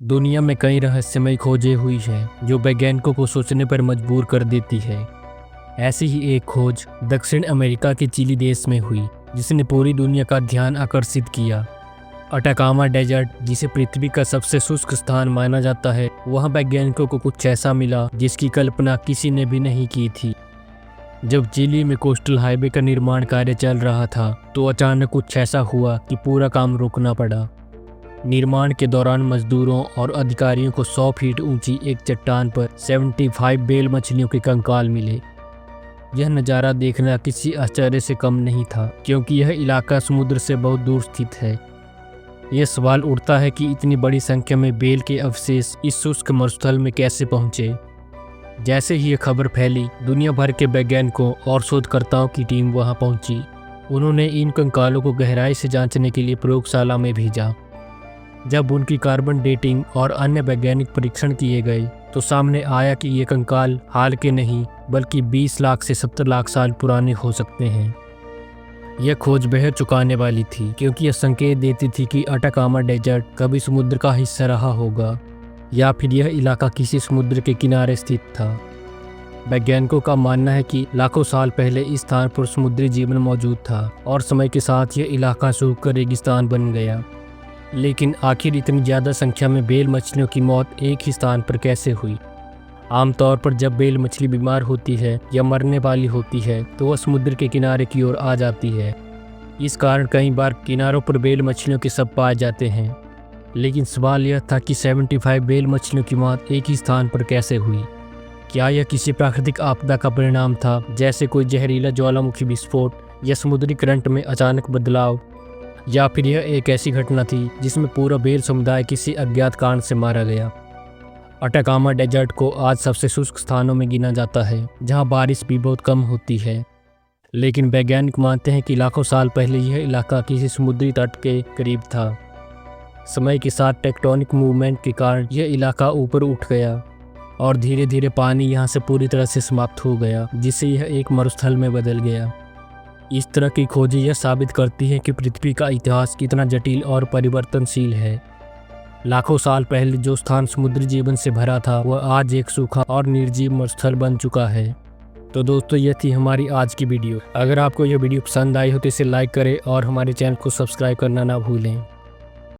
दुनिया में कई रहस्यमय खोजें हुई हैं जो वैज्ञानिकों को सोचने पर मजबूर कर देती है। ऐसी ही एक खोज दक्षिण अमेरिका के चिली देश में हुई जिसने पूरी दुनिया का ध्यान आकर्षित किया। अटाकामा डेजर्ट, जिसे पृथ्वी का सबसे शुष्क स्थान माना जाता है, वहाँ वैज्ञानिकों को कुछ ऐसा मिला जिसकी कल्पना किसी ने भी नहीं की थी। जब चिली में कोस्टल हाईवे का निर्माण कार्य चल रहा था तो अचानक कुछ ऐसा हुआ कि पूरा काम रोकना पड़ा। निर्माण के दौरान मजदूरों और अधिकारियों को 100 फीट ऊंची एक चट्टान पर 75 बेल मछलियों के कंकाल मिले। यह नज़ारा देखना किसी आश्चर्य से कम नहीं था, क्योंकि यह इलाका समुद्र से बहुत दूर स्थित है। यह सवाल उठता है कि इतनी बड़ी संख्या में बेल के अवशेष इस शुष्क मरुस्थल में कैसे पहुंचे। जैसे ही यह खबर फैली, दुनिया भर के वैज्ञानिकों और शोधकर्ताओं की टीम वहां पहुंची। उन्होंने इन कंकालों को गहराई से जांचने के लिए प्रयोगशाला में भेजा। जब उनकी कार्बन डेटिंग और अन्य वैज्ञानिक परीक्षण किए गए तो सामने आया कि ये कंकाल हाल के नहीं बल्कि 20 लाख से 70 लाख साल पुराने हो सकते हैं। यह खोज बेहद चौंकाने वाली थी, क्योंकि यह संकेत देती थी कि अटाकामा डेजर्ट कभी समुद्र का हिस्सा रहा होगा या फिर यह इलाका किसी समुद्र के किनारे स्थित था। वैज्ञानिकों का मानना है कि लाखों साल पहले इस स्थान पर समुद्री जीवन मौजूद था और समय के साथ यह इलाका सूखकर रेगिस्तान बन गया। लेकिन आखिर इतनी ज़्यादा संख्या में बेल मछलियों की मौत एक ही स्थान पर कैसे हुई? आमतौर पर जब बेल मछली बीमार होती है या मरने वाली होती है तो वह समुद्र के किनारे की ओर आ जाती है। इस कारण कई बार किनारों पर बेल मछलियों के शव पाए जाते हैं। लेकिन सवाल यह था कि 75 बेल मछलियों की मौत एक ही स्थान पर कैसे हुई? क्या यह किसी प्राकृतिक आपदा का परिणाम था, जैसे कोई जहरीला ज्वालामुखी विस्फोट या समुद्री करंट में अचानक बदलाव, या फिर यह एक ऐसी घटना थी जिसमें पूरा बेल समुदाय किसी अज्ञात कारण से मारा गया? अटाकामा डेजर्ट को आज सबसे शुष्क स्थानों में गिना जाता है, जहां बारिश भी बहुत कम होती है। लेकिन वैज्ञानिक मानते हैं कि लाखों साल पहले यह इलाका किसी समुद्री तट के करीब था। समय के साथ टेक्टोनिक मूवमेंट के कारण यह इलाका ऊपर उठ गया और धीरे धीरे पानी यहाँ से पूरी तरह से समाप्त हो गया, जिससे यह एक मरुस्थल में बदल गया। इस तरह की खोजें यह साबित करती हैं कि पृथ्वी का इतिहास कितना जटिल और परिवर्तनशील है। लाखों साल पहले जो स्थान समुद्री जीवन से भरा था वह आज एक सूखा और निर्जीव मरुस्थल बन चुका है। तो दोस्तों, यह थी हमारी आज की वीडियो। अगर आपको यह वीडियो पसंद आई हो तो इसे लाइक करें और हमारे चैनल को सब्सक्राइब करना ना भूलें।